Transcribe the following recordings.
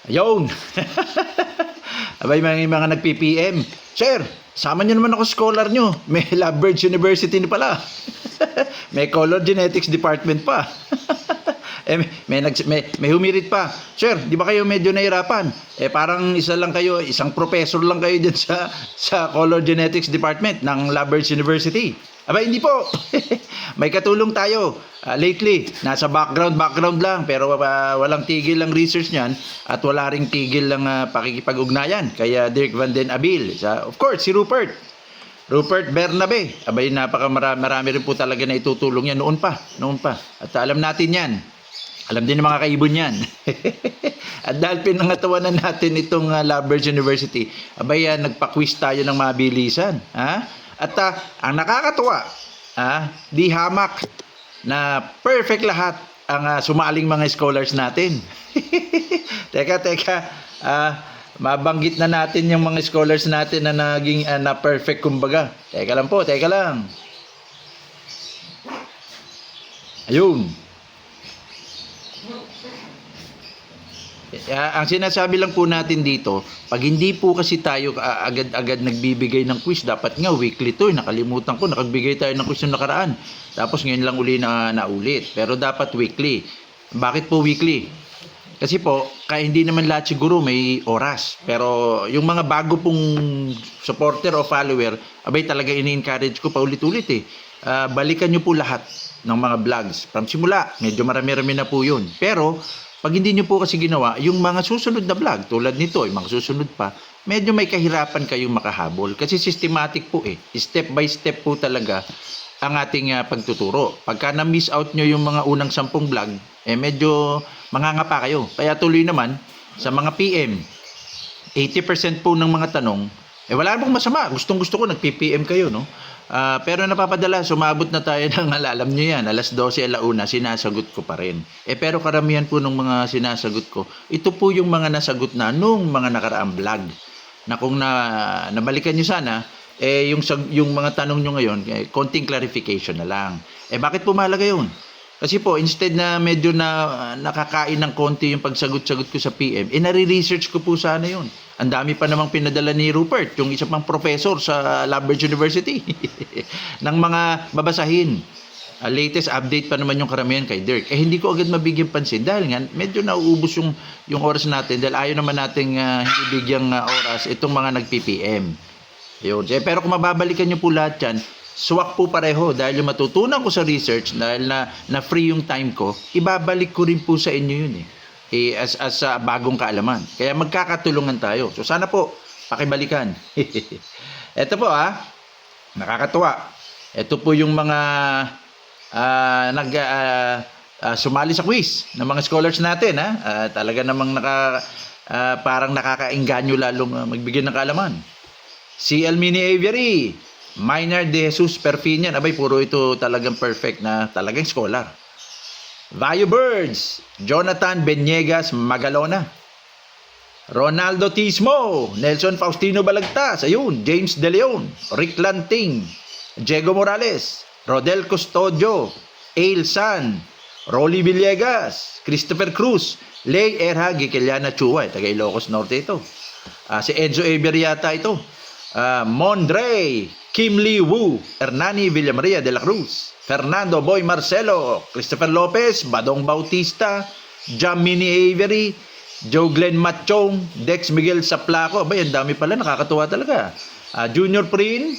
Ayun. Abay, mga nag-PPM. Sir, sama niyo naman ako sa scholar niyo. May Lovebirds University na pala. May color genetics department pa. May humirit pa. Sir, di ba kayo medyo nahirapan? Parang isa lang kayo, isang professor lang kayo dyan sa color genetics department ng Lovebirds University. Aba, hindi po. May katulong tayo. Lately, nasa background lang, pero walang tigil ang research niyan at wala ring tigil ang pakikipag-ugnayan. Kaya Dirk Van den Abil. Of course, si Rupert Bernabe. Abay, marami rin po talaga na itutulong yan noon pa. At alam natin yan. Alam din ng mga kaibon yan. At dahil pinangatawanan natin itong Lovebirds University, abay, nagpa-quiz tayo ng mabilisan. At ang nakakatuwa, di hamak na perfect lahat ang sumaling mga scholars natin. Teka, mabanggit na natin yung mga scholars natin na naging na perfect kumbaga. Teka lang. Ayun. Ang sinasabi lang po natin dito, pag hindi po kasi tayo agad-agad nagbibigay ng quiz, dapat nga weekly to. Nakalimutan ko, nakagbigay tayo ng quiz ng nakaraan. Tapos ngayon lang uli na naulit. Pero dapat weekly. Bakit po weekly? Kasi po, kaya hindi naman lahat siguro may oras. Pero yung mga bago pong supporter o follower, abay talaga ini-encourage ko pa ulit-ulit balikan nyo po lahat ng mga vlogs. From simula, medyo marami-rami na po yun. Pero, pag hindi nyo po kasi ginawa, yung mga susunod na vlog, tulad nito, yung mga susunod pa, medyo may kahirapan kayong makahabol. Kasi systematic po Step by step po talaga ang ating pagtuturo. Pagka na-miss out nyo yung mga unang 10 vlog, medyo mangangapa kayo. Kaya tuloy naman, sa mga PM, 80% po ng mga tanong, wala pong masama. Gustong-gusto ko, nag-PPM kayo, no? Pero napapadala, sumabot na tayo ng alam nyo yan, alas 12, alauna, sinasagot ko pa rin. Pero karamihan po ng mga sinasagot ko, ito po yung mga nasagot na nung mga nakaraang vlog. Na kung nabalikan nyo sana, yung mga tanong nyo ngayon, konting clarification na lang. Bakit po mahalaga yun? Kasi po, instead na medyo nakakain ng konti yung pagsagot-sagot ko sa PM, nare-research ko po sana yun. Ang dami pa namang pinadala ni Rupert, yung isa pang professor sa Lovebirds University, ng mga babasahin. Latest update pa naman yung karamihan kay Dirk. Hindi ko agad mabigyan pansin dahil nga medyo nauubos yung oras natin dahil ayaw naman nating hindi bigyang oras itong mga nag-PPM. Yun. Pero kung mababalikan nyo po lahat yan, swak po pareho dahil yung matutunan ko sa research dahil na free yung time ko, ibabalik ko rin po sa inyo yun as bagong kaalaman. Kaya magkakatulungan tayo. So sana po pakibalikan. Ito po nakakatuwa. Ito po yung mga sumali sa quiz ng mga scholars natin talaga namang parang nakakaengganyo lalong magbigay ng kaalaman. Si Elmini Avery, Maynard de Jesus Perfinian, abay puro ito talagang perfect na talagang scholar. Vayo Birds, Jonathan Beniegas Magalona, Ronaldo Tismo, Nelson Faustino Balagtas, ayun, James De Leon, Rick Lanting, Diego Morales, Rodel Custodio, Ail San, Rolly Villegas, Christopher Cruz, Ley Erha Gikeliana Chua, taga Ilocos Norte ito. Si Enzo Eber yata ito. Mondre, Kim Lee Wu, Hernani Villamaria de la Cruz, Fernando Boy Marcelo, Christopher Lopez, Badong Bautista, Jamini Avery, Joe Glenn Machong, Dex Miguel Saplaco, abay, ang dami pala, nakakatuwa talaga. Junior Prin,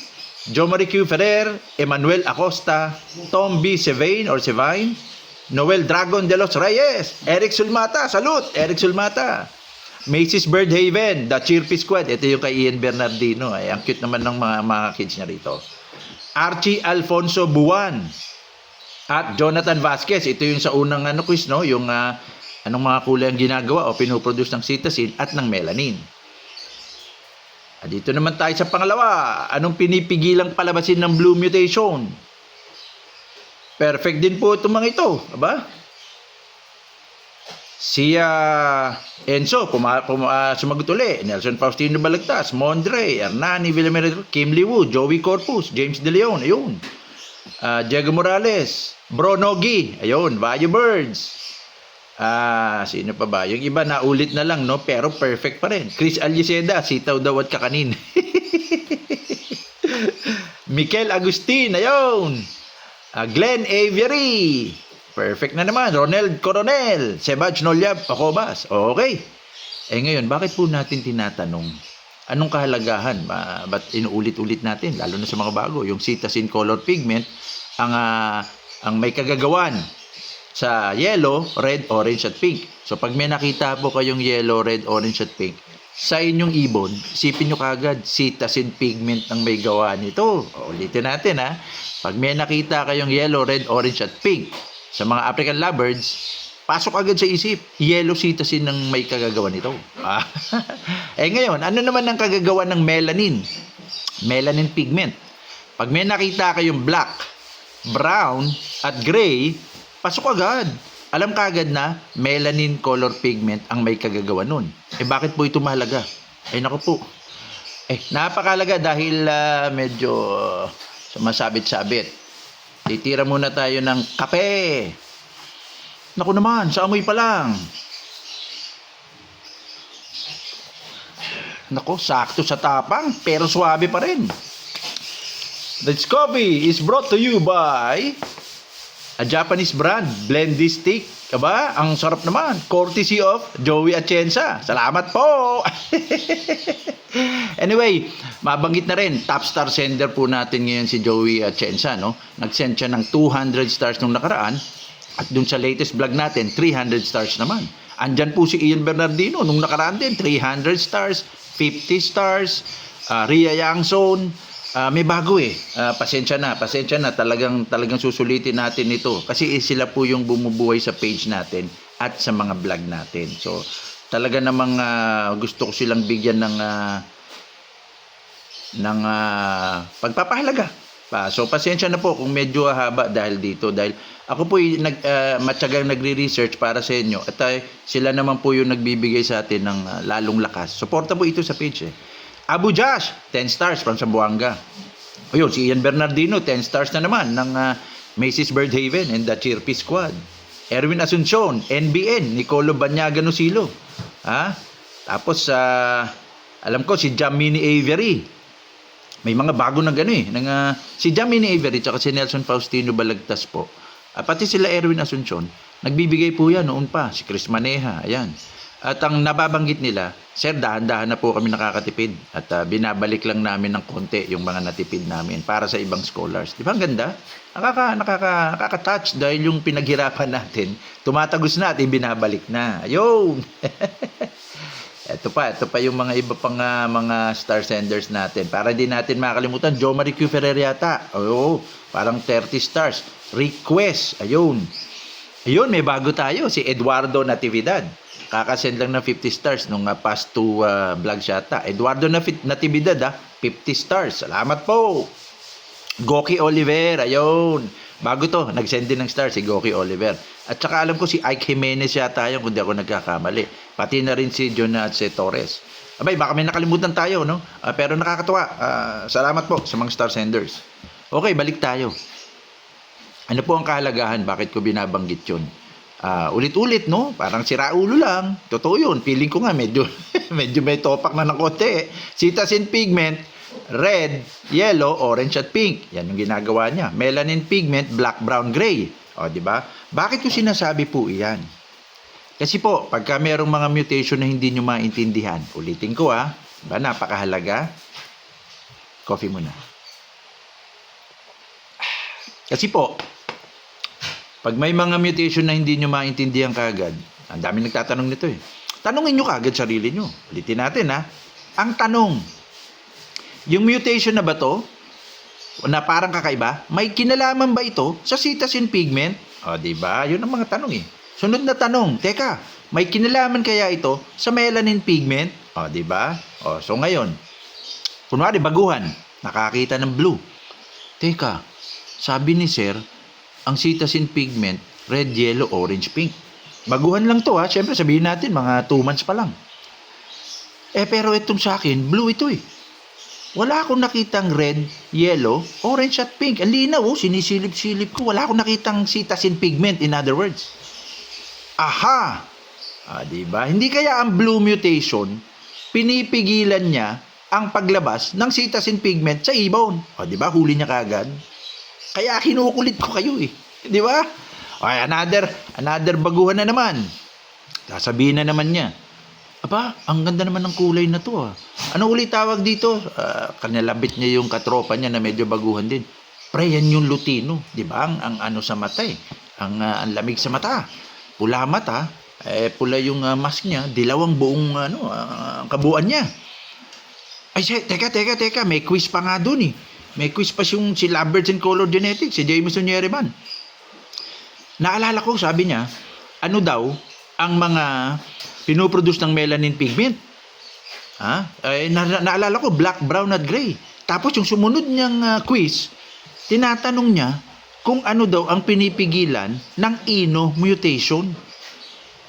Joe Marie Q. Ferrer, Emmanuel Acosta, Tom B. Sevane, Noel Dragon de los Reyes, Eric Sulmata, salute, Eric Sulmata. Macy's Birdhaven, The Chirpy Squad. Ito yung kay Ian Bernardino. Ang cute naman ng mga kids niya rito. Archie Alfonso Buwan. At Jonathan Vasquez. Ito yung sa unang quiz, no? Yung anong mga kulay ang ginagawa o pinuproduce ng cytosine at ng melanin. Dito naman tayo sa pangalawa. Anong pinipigilang palabasin ng blue mutation? Perfect din po itong mga ito. Aba? Si Enzo, sumagot uli. Nelson Faustino Balagtas, Mondre, Hernani Villamere, Kim Lee Wu, Joey Corpus, James De Leon, ayun. Diego Morales, Bro Nogi, ayun, Vayo Birds. Sino pa ba? Yung iba na ulit na lang, no? Pero perfect pa rin. Chris Alliceda, sitaw daw at kakanin. Mikel Agustin, ayun. Glenn Avery. Perfect na naman. Ronald Coronel. Sebaj Nolyab Pacobas. Okay. Ngayon, bakit po natin tinatanong? Anong kahalagahan? Ba't inuulit-ulit natin? Lalo na sa mga bago. Yung Cetaphil color pigment, ang may kagagawan sa yellow, red, orange at pink. So pag may nakita po kayong yellow, red, orange at pink, sa inyong ibon, isipin nyo kagad, Cetaphil pigment ang may gawa nito. Ulitin natin ha. Pag may nakita kayong yellow, red, orange at pink sa mga African lovebirds, pasok agad sa isip, yellow Cetaphil ang may kagagawa nito. Ngayon, ano naman ang kagagawa ng melanin? Melanin pigment. Pag may nakita kayong black, brown, at gray, pasok agad. Alam kagad na melanin color pigment ang may kagagawa nun. Bakit po ito mahalaga? Naku po. Napakalaga dahil medyo sumasabit-sabit. Titira muna tayo ng kape. Naku naman, sa amoy pa lang. Naku, sakto sa tapang, pero suwabe pa rin. This coffee is brought to you by a Japanese brand, Blendy Stick. Aba, ang sarap naman. Courtesy of Joey Atienza. Salamat po! Anyway, mabanggit na rin, top star sender po natin ngayon si Joey Atienza, no? Nag-send siya ng 200 stars nung nakaraan. At dun sa latest vlog natin, 300 stars naman. Andyan po si Ian Bernardino. Nung nakaraan din, 300 stars, 50 stars, Ria Yangson. May bago pasensya na. Talagang susulitin natin ito. Kasi sila po yung bumubuhay sa page natin at sa mga vlog natin. So, talaga namang gusto ko silang bigyan ng pagpapahalaga. So, pasensya na po kung medyo haba dahil dito. Dahil ako po matyagang nagre-research para sa inyo. At sila naman po yung nagbibigay sa atin ng lalong lakas. Suporta po ito sa page Abu Josh, 10 stars from Zamboanga. Ayun, si Ian Bernardino, 10 stars na naman ng Macy's Birdhaven and the Chirpy Squad. Erwin Asuncion, NBN, Nicolo Banyaga Nusilo. Tapos, alam ko, si Jamini Avery. May mga bago na gano'n si Jamini Avery at si Nelson Faustino Balagtas po. Pati sila Erwin Asuncion, nagbibigay po yan noon pa. Si Chris Maneja, ayan. At ang nababanggit nila, sir, dahan-dahan na po kami nakakatipid. At binabalik lang namin ng konti yung mga natipid namin para sa ibang scholars. Di ba ang ganda? Nakaka-touch dahil yung pinaghirapan natin, tumatagos na at binabalik na. Ayun! Ito pa yung mga iba pang mga star senders natin. Para din natin makalimutan, Jo Marie Q. Ferreriata. Parang 30 stars. Request. Ayun, may bago tayo. Si Eduardo Natividad. Kakasend lang ng 50 stars nung past 2 vlogs yata. Eduardo Natividad 50 stars. Salamat po. Goki Oliver, ayun. Bago to, nag-send din ng stars si Goki Oliver. At saka alam ko si Ike Jimenez yata yun, kung di ako nagkakamali. Pati na rin si John at si Torres. Abay, baka may nakalimutan tayo, no? Pero nakakatuwa. Salamat po sa mga star senders. Okay, balik tayo. Ano po ang kahalagahan? Bakit ko binabanggit yun? Ulit-ulit, no? Parang siraulo lang. Totoo yun. Feeling ko nga medyo may topak na ng konti. Cetaphil pigment, red, yellow, orange at pink. Yan yung ginagawa niya. Melanin pigment, black, brown, gray. Di ba? Bakit ko sinasabi po iyan? Kasi po, pagka merong mga mutation na hindi nyo maintindihan, ulitin ko diba, napakahalaga. Coffee muna. Kasi po, pag may mga mutation na hindi nyo maintindihan kagad, ang dami nagtatanong nito tanungin nyo kagad sarili nyo. Ulitin natin Ang tanong, yung mutation na ba to, na parang kakaiba, may kinalaman ba ito sa Cetaphil pigment? Diba? Yun ang mga tanong Sunod na tanong, teka, may kinalaman kaya ito sa melanin pigment? Diba? So ngayon, kunwari baguhan, nakakita ng blue. Teka, sabi ni sir, ang Cetaphil pigment, red, yellow, orange, pink. Baguhan lang to Siyempre sabihin natin, mga 2 months pa lang. Pero itong sa akin, blue ito Wala akong nakitang red, yellow, orange at pink. Ang linaw, sinisilip-silip ko. Wala akong nakitang Cetaphil pigment, in other words. Aha! Di ba? Hindi kaya ang blue mutation, pinipigilan niya ang paglabas ng cetacean pigment sa ibon. Di ba? Huli niya kagad. Kaya kinukulit ko kayo eh. Di ba? Okay, another baguhan na naman. Sasabihin na naman niya, aba, ang ganda naman ng kulay na to ah. Ano ulit tawag dito? Kanilabit niya yung katropa niya na medyo baguhan din. Pre, yan yung lutino. Di ba? Ang ano sa mata eh. Ang lamig sa mata. Pula mata. Pula yung mask niya. Dilaw ang buong kabuuan niya. Ay, teka. May quiz pa nga dun eh. May quiz pa si Lamberts and Color Genetics, si Jameson Yereman. Naalala ko, sabi niya, ano daw ang mga pinoproduce ng melanin pigment? Naalala ko, black, brown at gray. Tapos yung sumunod niyang quiz, tinatanong niya kung ano daw ang pinipigilan ng Ino mutation.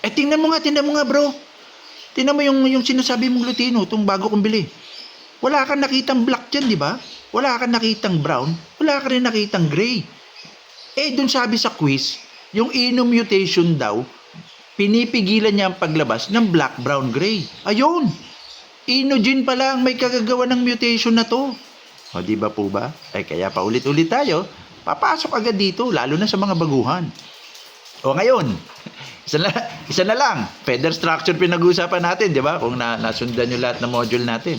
Tingnan mo nga bro. Tingnan mo yung sinasabi mong lutino, itong bago kong bili. Wala kang nakitang black dyan, di ba? Wala kang nakitang brown. Wala ka rin nakitang gray. Dun sabi sa quiz, yung Ino mutation daw, pinipigilan niya ang paglabas ng black, brown, gray. Ayun! Ino gene pala ang may kagagawa ng mutation na to. Di ba po ba? Kaya paulit-ulit tayo, papasok agad dito, lalo na sa mga baguhan. Ngayon, isa na lang, feather structure pinag-uusapan natin, di ba? Kung nasundan nyo lahat ng module natin.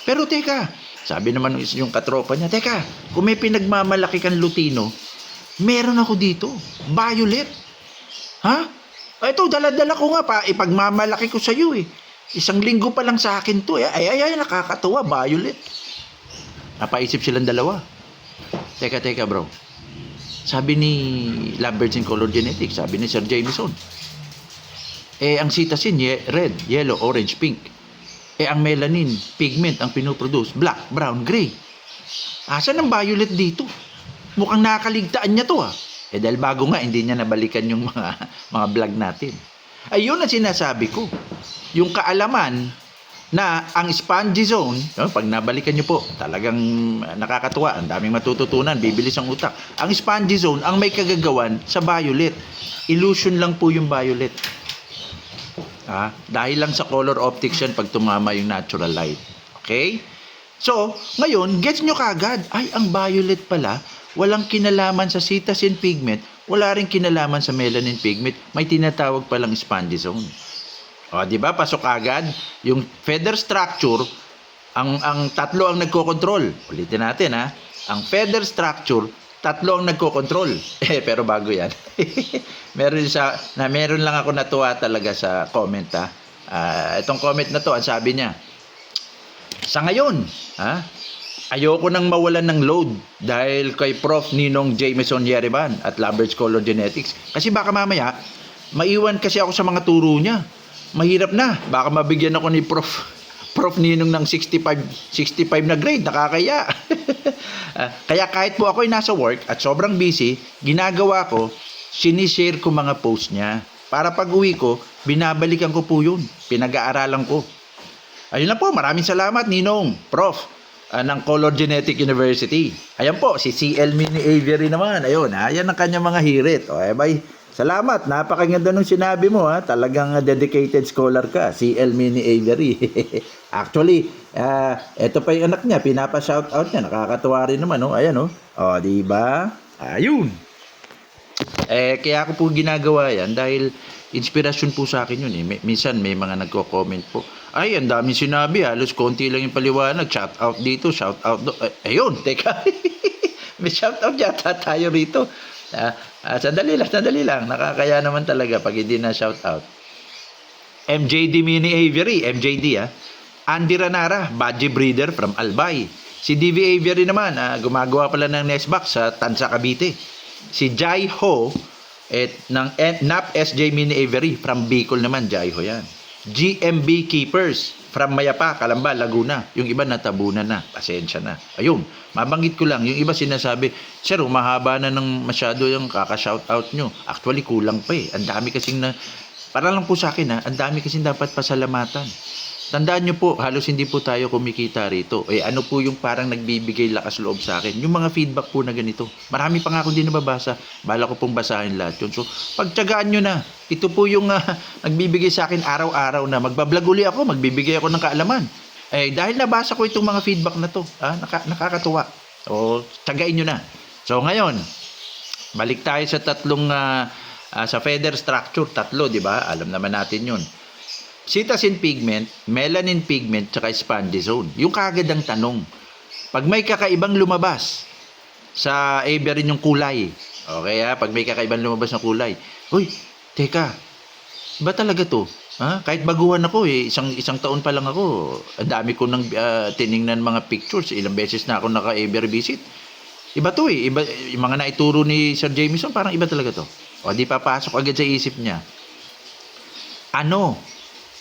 Pero teka, sabi naman yung katropa niya, teka, kung may pinagmamalaki kang lutino, meron ako dito, violet. Ito, dala-dala ko nga pa, ipagmamalaki ko sa iyo eh. Isang linggo pa lang sa akin to eh. Ay, nakakatuwa, violet. Napaisip silang dalawa. Teka bro. Sabi ni Lamberts and Color Genetics, sabi ni Sir Jameson, ang cetacean, red, yellow, orange, pink. Ang melanin, pigment, ang pinoproduce, black, brown, gray. Asan ang violet dito? Mukhang nakaligtaan niya to dahil bago nga, hindi niya nabalikan yung mga vlog natin. Ayun ang sinasabi ko. Yung kaalaman na ang spongy zone, pag nabalikan niyo po, talagang nakakatuwa, ang daming matututunan, bibilis ang utak. Ang spongy zone, ang may kagagawan sa violet. Illusion lang po yung violet. Dahil lang sa color optics yan pag tumama yung natural light. Okay? So, ngayon, gets nyo kagad, ang violet pala, walang kinalaman sa cetacean pigment, wala rin kinalaman sa melanin pigment, may tinatawag palang spongy zone. Di ba? Pasok agad. Yung feather structure, ang tatlo ang nagko-control. Ulitin natin Ang feather structure, tatlo ang nagko-control. Pero bago yan. meron lang ako natuwa talaga sa comment itong comment na to, ang sabi niya, sa ngayon, ayoko nang mawalan ng load dahil kay Prof. Ninong Jameson Yereman at Lamberts Color Genetics. Kasi baka mamaya, maiwan kasi ako sa mga turo niya. Mahirap na. Baka mabigyan ako ni Prof. Ninong ng 65 na grade. Nakakaya. Kaya kahit po ako'y nasa work at sobrang busy, ginagawa ko, sinishare ko mga post niya. Para pag uwi ko, binabalikan ko po yun. Pinag-aaralan ko. Ayun lang po. Maraming salamat, Ninong, Prof. Ng Color Genetic University. Ayan po, si CL Mini Aviary naman. Ayun, ayan ang kanyang mga hirit. Bye. Salamat, napakaganda nung sinabi mo Talagang dedicated scholar ka, CL Mini Aviary. Actually, ito pa yung anak niya, pinapa-shoutout niya, nakakatuwa rin naman Ayan di ba? Ayun. Kaya ako po ginagawa yan dahil inspirasyon po sa akin yun Minsan may mga nagko-comment po, ang daming sinabi, halos konti lang yung paliwanag, shoutout dito, shoutout do. Ayun, teka. May shoutout yata tayo rito. Sandali lang. Nakakaya naman talaga pag hindi na shoutout. MJD Mini Aviary, MJD Andy Ranara, Badgie Breeder from Albay. Si DV Aviary naman, gumagawa pala ng nest box sa Tansa, Cavite. Si Jai Ho, ng NAP SJ Mini Aviary from Bicol naman, Jai Ho yan. GMB Keepers from Mayapa, Calamba, Laguna. Yung iba natabunan na, pasensya na. Ayun, mabanggit ko lang, yung iba sinasabi, sir, umahaba na ng masyado yung kaka-shoutout nyo. Actually, kulang pa Ang dami kasing para lang po sa akin ang dami kasing dapat pasalamatan. tandaan nyo po, halos hindi po tayo kumikita rito. Ano po yung parang nagbibigay lakas loob sa akin? Yung mga feedback po na ganito. Marami pa nga akong di nababasa. Bala ko pong basahin lahat yun. So, pagtyagaan nyo na. Ito po yung nagbibigay sa akin araw-araw na magbablog uli ako, magbibigay ako ng kaalaman. Dahil nabasa ko itong mga feedback na to, nakakatuwa. So, tiyagain nyo na. So, ngayon, balik tayo sa tatlong, sa feather structure, tatlo, di ba? Alam naman natin yun. Cetacean pigment, melanin pigment, tsaka spongy zone. Yung kagad ang tanong. Pag may kakaibang lumabas sa aviary yung kulay, okay pag may kakaibang lumabas na kulay, uy, teka, ba talaga to? Kahit baguhan ako isang taon pa lang ako, ang dami ko nang tiningnan mga pictures, ilang beses na ako naka-aviary visit. Iba to iba, yung mga naituro ni Sir Jameson, parang iba talaga to. O di papasok agad sa isip niya. Ano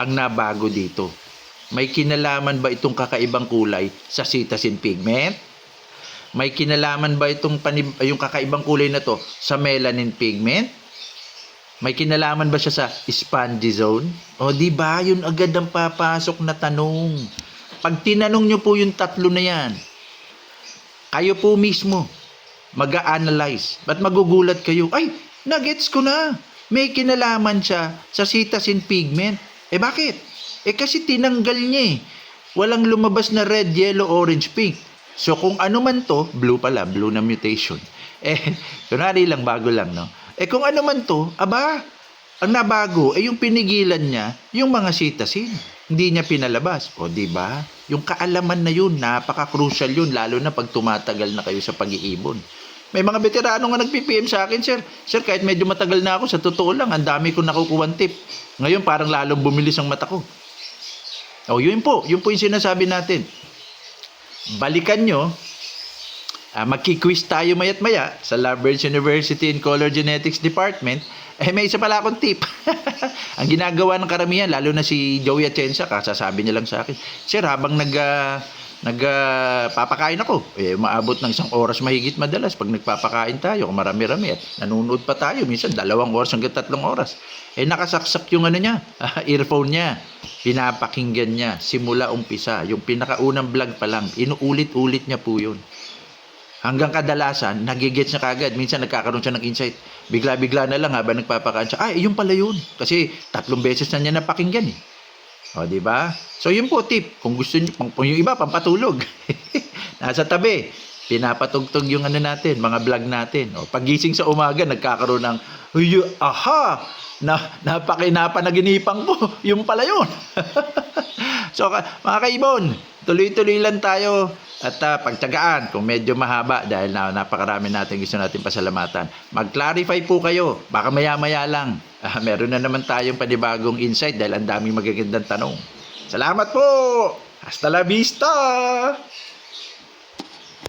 ang nabago dito? May kinalaman ba itong kakaibang kulay sa cetacean pigment? May kinalaman ba itong yung kakaibang kulay na to sa melanin pigment? May kinalaman ba siya sa spongy zone? O di ba yun agad ang papasok na tanong. Pag tinanong nyo po yung tatlo na yan, kayo po mismo mag-a-analyze. Ba't magugulat kayo? Ay, nagets ko na. May kinalaman siya sa cetacean pigment. Bakit? Kasi tinanggal niya Walang lumabas na red, yellow, orange, pink. So kung ano man to, blue pala, blue na mutation. Kunwari lang, bago lang, no? Kung ano man to, ang nabago, yung pinigilan niya, yung mga cetacean. Hindi niya pinalabas. O, di ba? Yung kaalaman na yun, napaka-crucial yun, lalo na pag tumatagal na kayo sa pag-iibon. May mga veterano nga nag-PPM sa akin, sir. Sir, kahit medyo matagal na ako, sa totoo lang, ang dami ko nakukuha tip. Ngayon, parang lalong bumilis ang mata ko. Yun po yung sinasabi natin. Balikan nyo, magki-quiz tayo mayat maya sa Lovebirds University in Color Genetics Department. May isa pala akong tip. Ang ginagawa ng karamihan, lalo na si Joey Atienza, kasasabi niya lang sa akin, sir, habang papakain ako, maabot ng 1 oras mahigit madalas pag nagpapakain tayo, kung marami-rami at nanonood pa tayo, minsan 2 oras hanggang 3 oras. Nakasaksak yung niya, earphone niya, pinapakinggan niya, simula umpisa, yung pinakaunang vlog pa lang, inuulit-ulit niya po yun. Hanggang kadalasan, nagigets na kagad. Minsan nagkakaroon siya ng insight. Bigla-bigla na lang habang nagpapakain siya. Yun pala yun. Kasi 3 beses na niya napakinggan di ba? So yun po tip. Kung gusto niyo, yung iba pampatulog. Nasa tabi. Pinapatugtog yung natin, mga vlog natin. Pagising sa umaga, nagkakaroon ng napakinapanaginipang ko. Yung pala yun. So mga kaibon, tuloy-tuloy lang tayo. At pagtyagaan, kung medyo mahaba, dahil napakarami natin gusto natin pasalamatan, mag-clarify po kayo. Baka maya-maya lang. Meron na naman tayong panibagong insight dahil ang daming magagandang tanong. Salamat po! Hasta la vista!